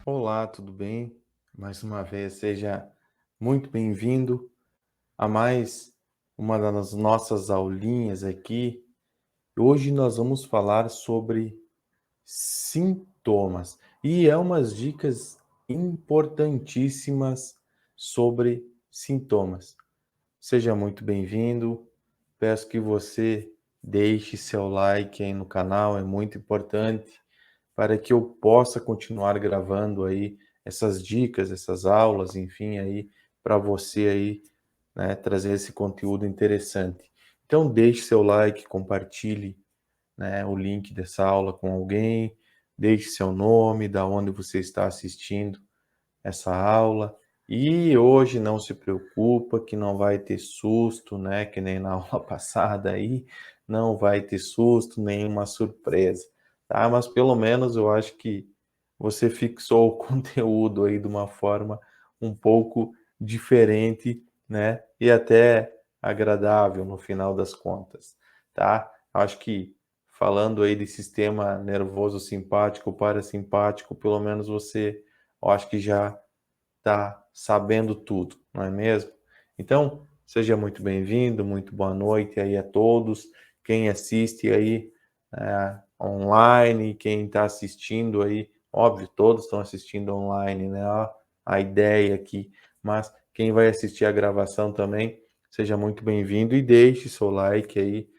Olá, tudo bem? Mais uma vez, seja muito bem-vindo a mais uma das nossas aulinhas aqui. Hoje nós vamos falar sobre sintomas e é umas dicas importantíssimas sobre sintomas. Seja muito bem-vindo. Peço que você deixe seu like aí no canal, é muito importante para que eu possa continuar gravando aí essas dicas, essas aulas, enfim, aí para você aí, né, trazer esse conteúdo interessante. Então deixe seu like, compartilhe, né, o link dessa aula com alguém, deixe seu nome, da onde você está assistindo essa aula. E hoje não se preocupa que não vai ter susto, né, que nem na aula passada aí, não vai ter susto, nenhuma surpresa, tá? Mas pelo menos eu acho que você fixou o conteúdo aí de uma forma um pouco diferente, né, e até agradável no final das contas, tá? Acho que falando aí de sistema nervoso simpático, parasimpático, pelo menos você, eu acho que já está sabendo tudo, não é mesmo? Então, seja muito bem-vindo, muito boa noite aí a todos, quem assiste aí online, quem está assistindo aí, óbvio, todos estão assistindo online, né? A ideia aqui, mas quem vai assistir a gravação também, seja muito bem-vindo e deixe seu like aí,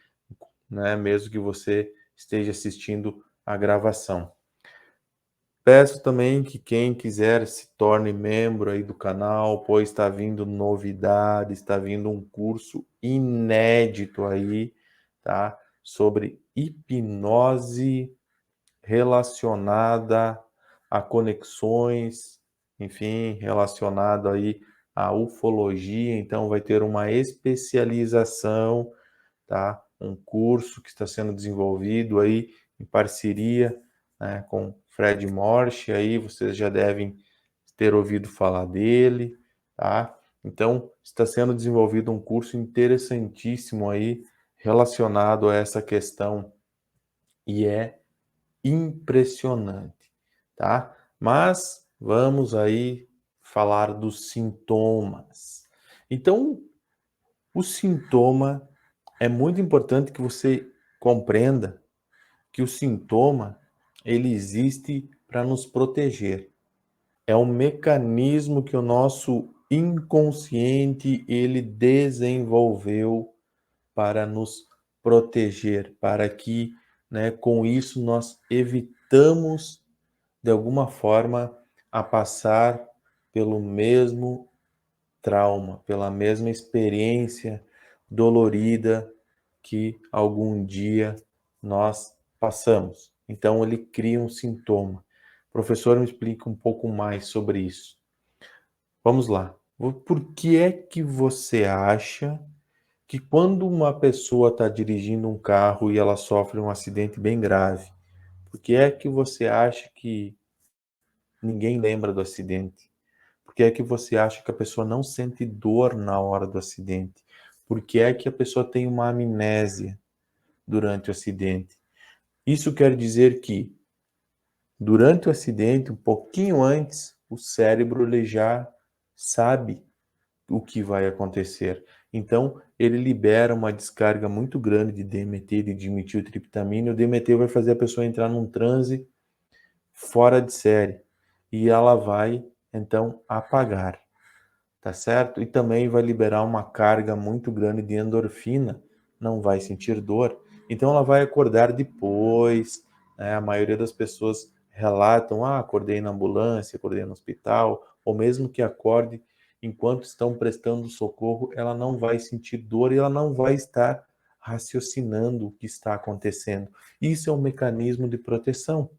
né? Mesmo que você esteja assistindo a gravação. Peço também que quem quiser se torne membro aí do canal, pois está vindo novidade, está vindo um curso inédito aí, tá? Sobre hipnose relacionada a conexões, enfim, relacionado aí à ufologia. Então vai ter uma especialização, tá? Um curso que está sendo desenvolvido aí em parceria, né, com Fred Morse, aí vocês já devem ter ouvido falar dele, tá? Então, está sendo desenvolvido um curso interessantíssimo aí relacionado a essa questão e é impressionante, tá? Mas vamos aí falar dos sintomas. Então, o sintoma é muito importante que você compreenda que o sintoma ele existe para nos proteger. É um mecanismo que o nosso inconsciente ele desenvolveu para nos proteger, para que, né, com isso nós evitamos de alguma forma a passar pelo mesmo trauma, pela mesma experiência dolorida que algum dia nós passamos. Então ele cria um sintoma. Professor, me explica um pouco mais sobre isso. Vamos lá. Por que é que você acha que quando uma pessoa está dirigindo um carro e ela sofre um acidente bem grave, por que é que você acha que ninguém lembra do acidente? Por que é que você acha que a pessoa não sente dor na hora do acidente? Por que é que a pessoa tem uma amnésia durante o acidente? Isso quer dizer que, durante o acidente, um pouquinho antes, o cérebro ele já sabe o que vai acontecer. Então, ele libera uma descarga muito grande de DMT, de dimetiltriptamina, e o DMT vai fazer a pessoa entrar num transe fora de série. E ela vai, então, apagar. Tá certo? E também vai liberar uma carga muito grande de endorfina, não vai sentir dor. Então ela vai acordar depois, né? A maioria das pessoas relatam, acordei na ambulância, acordei no hospital, ou mesmo que acorde, enquanto estão prestando socorro, ela não vai sentir dor e ela não vai estar raciocinando o que está acontecendo. Isso é um mecanismo de proteção,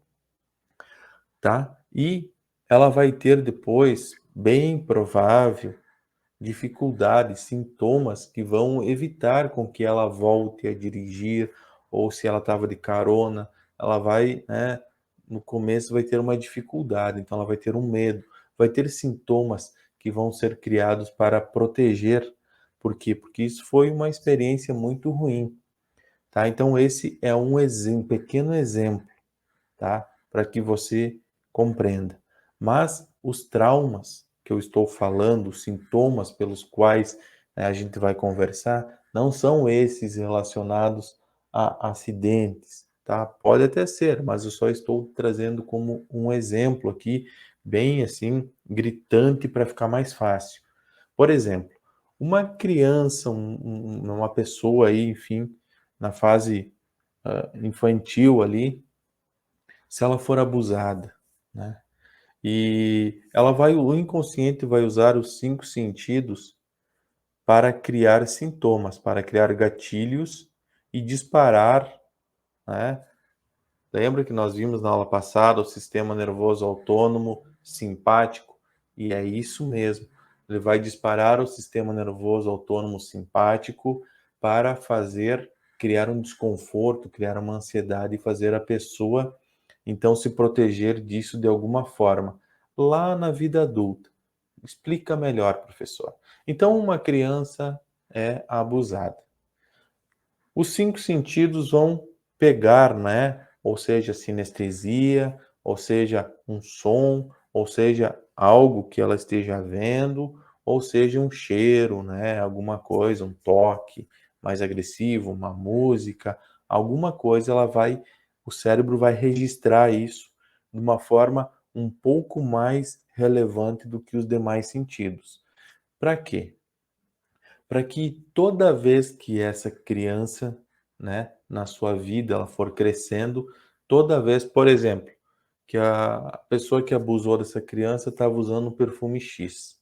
tá? E ela vai ter depois, bem provável, dificuldades, sintomas que vão evitar com que ela volte a dirigir, ou se ela estava de carona, ela vai, né, no começo vai ter uma dificuldade, então ela vai ter um medo, vai ter sintomas que vão ser criados para proteger. Por quê? Porque isso foi uma experiência muito ruim, tá? Então esse é um exemplo, pequeno exemplo, tá? Para que você compreenda. Mas os traumas que eu estou falando, os sintomas pelos quais, né, a gente vai conversar, não são esses relacionados a acidentes, tá? Pode até ser, mas eu só estou trazendo como um exemplo aqui, bem assim, gritante para ficar mais fácil. Por exemplo, uma criança, uma pessoa aí, enfim, na fase infantil ali, se ela for abusada, né? E o inconsciente vai usar os cinco sentidos para criar sintomas, para criar gatilhos e disparar, né? Lembra que nós vimos na aula passada o sistema nervoso autônomo simpático? E é isso mesmo. Ele vai disparar o sistema nervoso autônomo simpático para criar um desconforto, criar uma ansiedade e fazer a pessoa então se proteger disso de alguma forma. Lá na vida adulta. Explica melhor, professor. Então, uma criança é abusada. Os cinco sentidos vão pegar, né? Ou seja, sinestesia, ou seja, um som, ou seja, algo que ela esteja vendo, ou seja, um cheiro, né? Alguma coisa, um toque mais agressivo, uma música, alguma coisa o cérebro vai registrar isso de uma forma um pouco mais relevante do que os demais sentidos. Para quê? Para que toda vez que essa criança, né, na sua vida, ela for crescendo, toda vez, por exemplo, que a pessoa que abusou dessa criança estava usando um perfume X,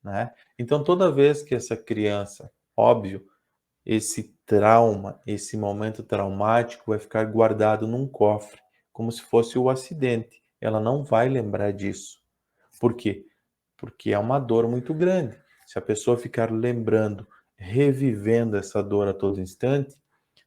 né? Então, toda vez que essa criança, óbvio, esse trauma, esse momento traumático vai ficar guardado num cofre, como se fosse o acidente. Ela não vai lembrar disso. Por quê? Porque é uma dor muito grande. Se a pessoa ficar lembrando, revivendo essa dor a todo instante,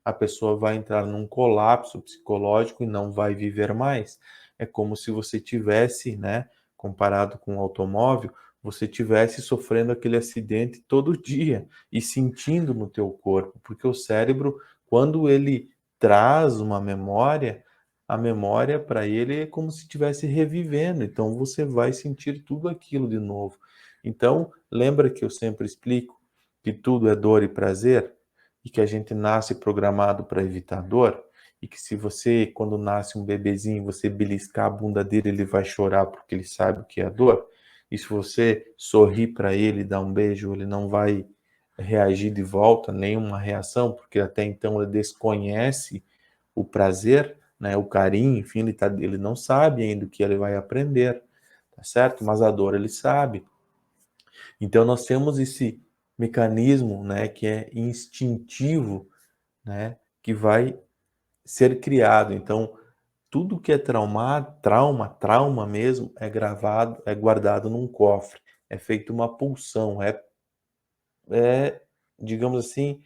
a pessoa vai entrar num colapso psicológico e não vai viver mais. É como se você tivesse, né, comparado com um automóvel, você tivesse sofrendo aquele acidente todo dia e sentindo no teu corpo, porque o cérebro, quando ele traz uma memória, a memória para ele é como se estivesse revivendo, então você vai sentir tudo aquilo de novo. Então, lembra que eu sempre explico que tudo é dor e prazer? E que a gente nasce programado para evitar dor? E que se você, quando nasce um bebezinho, você beliscar a bunda dele, ele vai chorar porque ele sabe o que é dor? E se você sorrir para ele, dar um beijo, ele não vai reagir de volta, nenhuma reação, porque até então ele desconhece o prazer, né, o carinho, enfim, ele não sabe ainda o que ele vai aprender, tá certo? Mas a dor ele sabe. Então nós temos esse mecanismo, né, que é instintivo, né, que vai ser criado. Então tudo que é trauma mesmo, é gravado, é guardado num cofre, é feito uma pulsão, é digamos assim,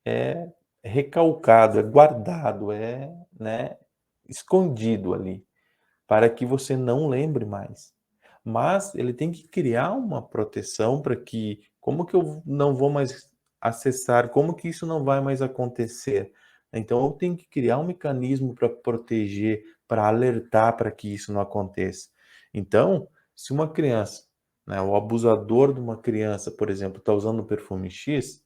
é recalcado, é guardado, né, escondido ali, para que você não lembre mais. Mas ele tem que criar uma proteção para que como que eu não vou mais acessar, como que isso não vai mais acontecer? Então eu tenho que criar um mecanismo para proteger, para alertar para que isso não aconteça. Então, se uma criança, né, o abusador de uma criança, por exemplo, está usando o perfume X,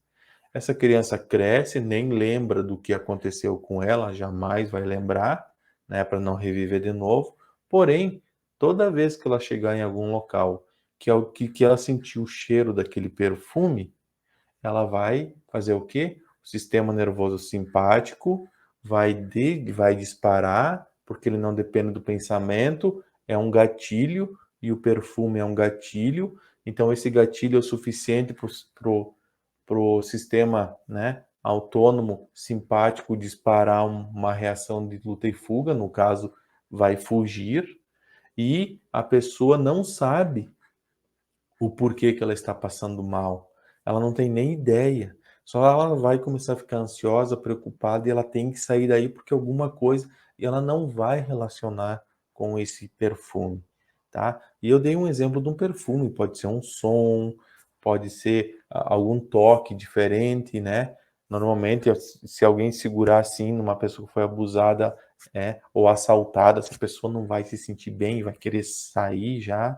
essa criança cresce, nem lembra do que aconteceu com ela, jamais vai lembrar, né, para não reviver de novo. Porém, toda vez que ela chegar em algum local que ela sentir o cheiro daquele perfume, ela vai fazer o quê? O sistema nervoso simpático vai disparar, porque ele não depende do pensamento, é um gatilho, e o perfume é um gatilho. Então, esse gatilho é o suficiente para o sistema, né, autônomo simpático disparar uma reação de luta e fuga, no caso, vai fugir, e a pessoa não sabe o porquê que ela está passando mal. Ela não tem nem ideia. Só ela vai começar a ficar ansiosa, preocupada e ela tem que sair daí porque alguma coisa e ela não vai relacionar com esse perfume, tá? E eu dei um exemplo de um perfume, pode ser um som, pode ser algum toque diferente, né? Normalmente, se alguém segurar assim numa pessoa que foi abusada, ou assaltada, essa pessoa não vai se sentir bem, vai querer sair já,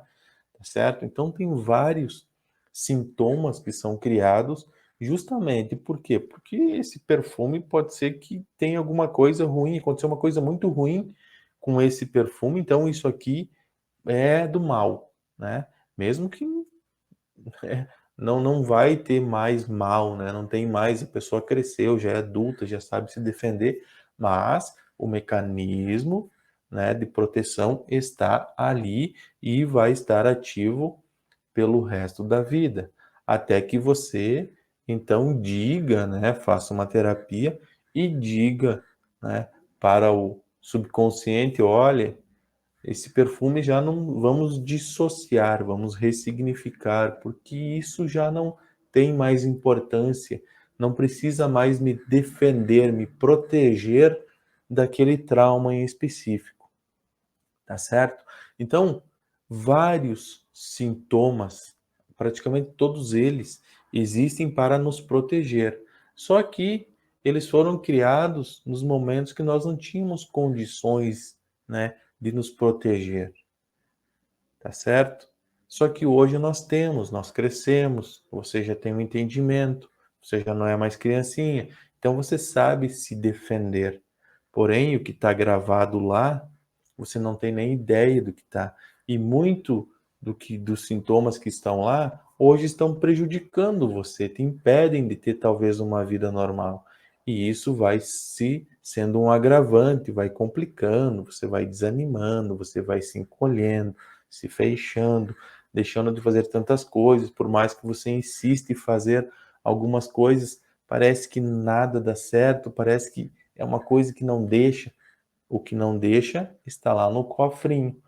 tá certo? Então tem vários sintomas que são criados justamente por quê? Porque esse perfume pode ser que tenha alguma coisa ruim, aconteceu uma coisa muito ruim com esse perfume, então isso aqui é do mal, né? Mesmo que não vai ter mais mal, né? Não tem mais, a pessoa cresceu, já é adulta, já sabe se defender, mas o mecanismo, né, de proteção está ali e vai estar ativo pelo resto da vida, até que você então diga, né, faça uma terapia e diga, né, para o subconsciente, olha, esse perfume já não vamos dissociar, vamos ressignificar, porque isso já não tem mais importância, não precisa mais me defender, me proteger daquele trauma em específico, tá certo? Então, vários sintomas, praticamente todos eles, existem para nos proteger. Só que eles foram criados nos momentos que nós não tínhamos condições, né, de nos proteger, tá certo? Só que hoje nós temos, nós crescemos, você já tem um entendimento, você já não é mais criancinha, então você sabe se defender. Porém, o que está gravado lá, você não tem nem ideia do que está. E muito dos sintomas que estão lá, hoje estão prejudicando você, te impedem de ter talvez uma vida normal. E isso vai se sendo um agravante, vai complicando, você vai desanimando, você vai se encolhendo, se fechando, deixando de fazer tantas coisas, por mais que você insista em fazer algumas coisas, parece que nada dá certo, parece que é uma coisa que não deixa. O que não deixa está lá no cofrinho,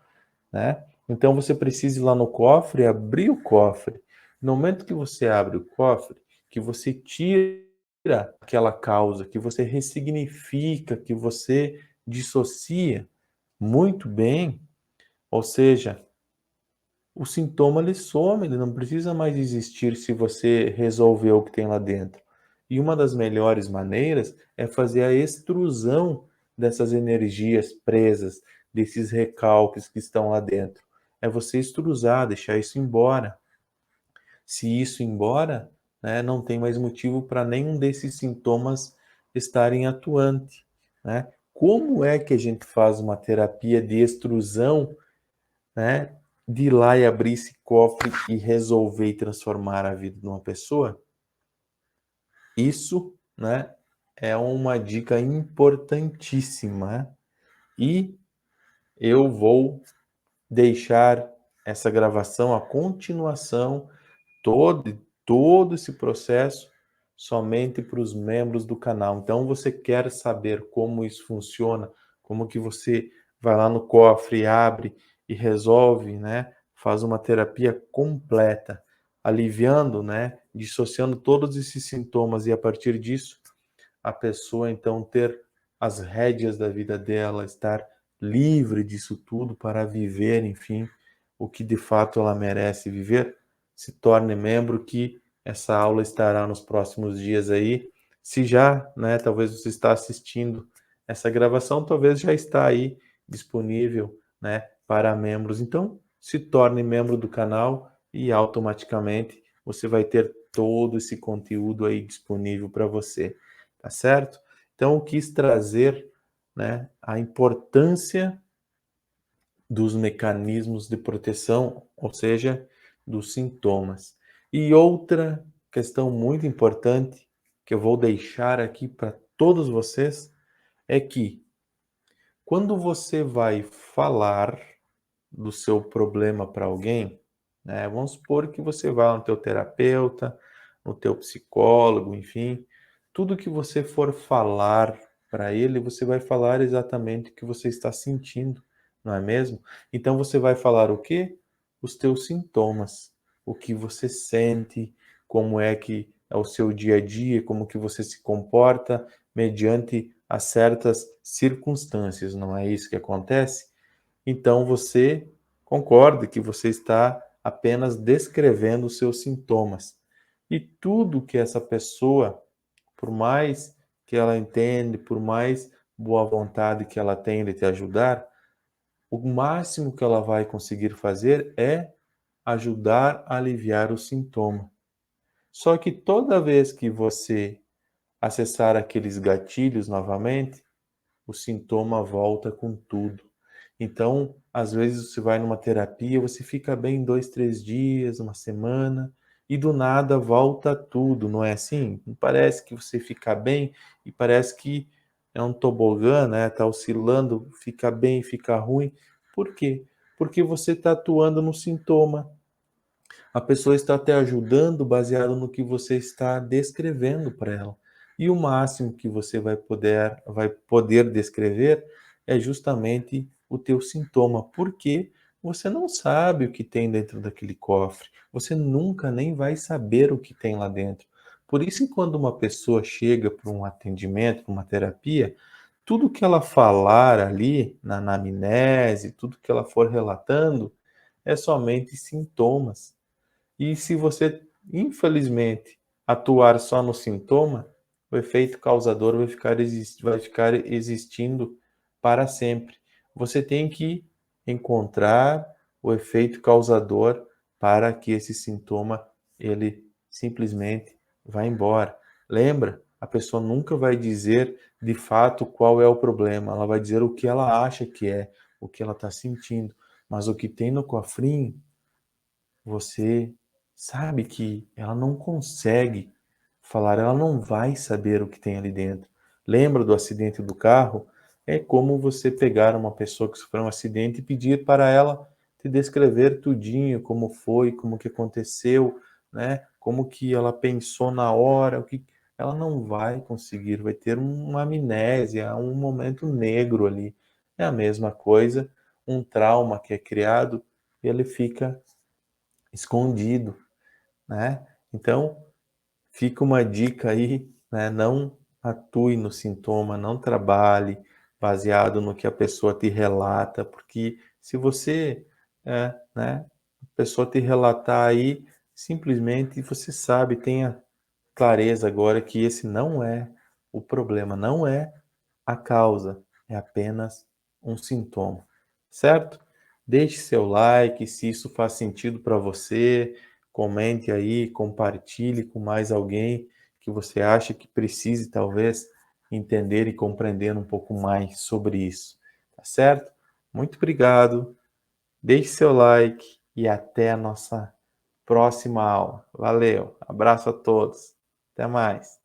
né? Então você precisa ir lá no cofre, abrir o cofre. No momento que você abre o cofre, que você tira aquela causa, que você ressignifica, que você dissocia muito bem, ou seja, o sintoma ele some, ele não precisa mais existir se você resolver o que tem lá dentro. E uma das melhores maneiras é fazer a extrusão dessas energias presas, desses recalques que estão lá dentro. É você extrusar, deixar isso embora. Se isso embora, né, não tem mais motivo para nenhum desses sintomas estarem atuante, né? Como é que a gente faz uma terapia de extrusão, né, de ir lá e abrir esse cofre e resolver e transformar a vida de uma pessoa? Isso, né, é uma dica importantíssima e eu vou deixar essa gravação, a continuação, todo esse processo somente para os membros do canal. Então, você quer saber como isso funciona, como que você vai lá no cofre, abre e resolve, né? Faz uma terapia completa, aliviando, né? Dissociando todos esses sintomas e a partir disso a pessoa então ter as rédeas da vida dela, estar livre disso tudo para viver, enfim, o que de fato ela merece viver, se torne membro que essa aula estará nos próximos dias aí. Se já, né, talvez você está assistindo essa gravação, talvez já está aí disponível, né, para membros. Então, se torne membro do canal e automaticamente você vai ter todo esse conteúdo aí disponível para você, tá certo? Então, eu quis trazer, né, a importância dos mecanismos de proteção, ou seja, dos sintomas. E outra questão muito importante que eu vou deixar aqui para todos vocês é que quando você vai falar do seu problema para alguém, né, vamos supor que você vá no teu terapeuta, no teu psicólogo, enfim, tudo que você for falar para ele, você vai falar exatamente o que você está sentindo, não é mesmo? Então você vai falar o quê? Os teus sintomas, o que você sente, como é que é o seu dia a dia, como que você se comporta mediante a certas circunstâncias, não é isso que acontece? Então você concorda que você está apenas descrevendo os seus sintomas. E tudo que essa pessoa, por mais que ela entende, por mais boa vontade que ela tem de te ajudar, o máximo que ela vai conseguir fazer é ajudar a aliviar o sintoma. Só que toda vez que você acessar aqueles gatilhos novamente, o sintoma volta com tudo. Então, às vezes você vai numa terapia, você fica bem 2, 3 dias, uma semana, e do nada volta tudo, não é assim? Não parece que você fica bem e parece que é um tobogã, né, tá oscilando, fica bem, fica ruim. Por quê? Porque você está atuando no sintoma. A pessoa está te ajudando baseado no que você está descrevendo para ela. E o máximo que você vai poder descrever é justamente o teu sintoma, porque você não sabe o que tem dentro daquele cofre. Você nunca nem vai saber o que tem lá dentro. Por isso que quando uma pessoa chega para um atendimento, para uma terapia, tudo que ela falar ali na anamnese, tudo que ela for relatando, é somente sintomas. E se você, infelizmente, atuar só no sintoma, o efeito causador vai ficar existindo para sempre. Você tem que encontrar o efeito causador para que esse sintoma ele simplesmente vá embora. Lembra? A pessoa nunca vai dizer de fato qual é o problema, ela vai dizer o que ela acha que é, o que ela está sentindo. Mas o que tem no cofrinho você sabe que ela não consegue falar, ela não vai saber o que tem ali dentro. Lembra do acidente do carro? É como você pegar uma pessoa que sofreu um acidente e pedir para ela te descrever tudinho, como foi, como que aconteceu, né? Como que ela pensou na hora, o que ela não vai conseguir, vai ter uma amnésia, um momento negro ali. É a mesma coisa, um trauma que é criado, ele fica escondido, né? Então, fica uma dica aí, né? Não atue no sintoma, não trabalhe baseado no que a pessoa te relata, porque se você, né, a pessoa te relatar aí, simplesmente você sabe, tenha clareza agora que esse não é o problema, não é a causa, é apenas um sintoma, certo? Deixe seu like, se isso faz sentido para você, comente aí, compartilhe com mais alguém que você acha que precise talvez entender e compreender um pouco mais sobre isso, tá certo? Muito obrigado, deixe seu like e até a nossa próxima aula. Valeu, abraço a todos, até mais.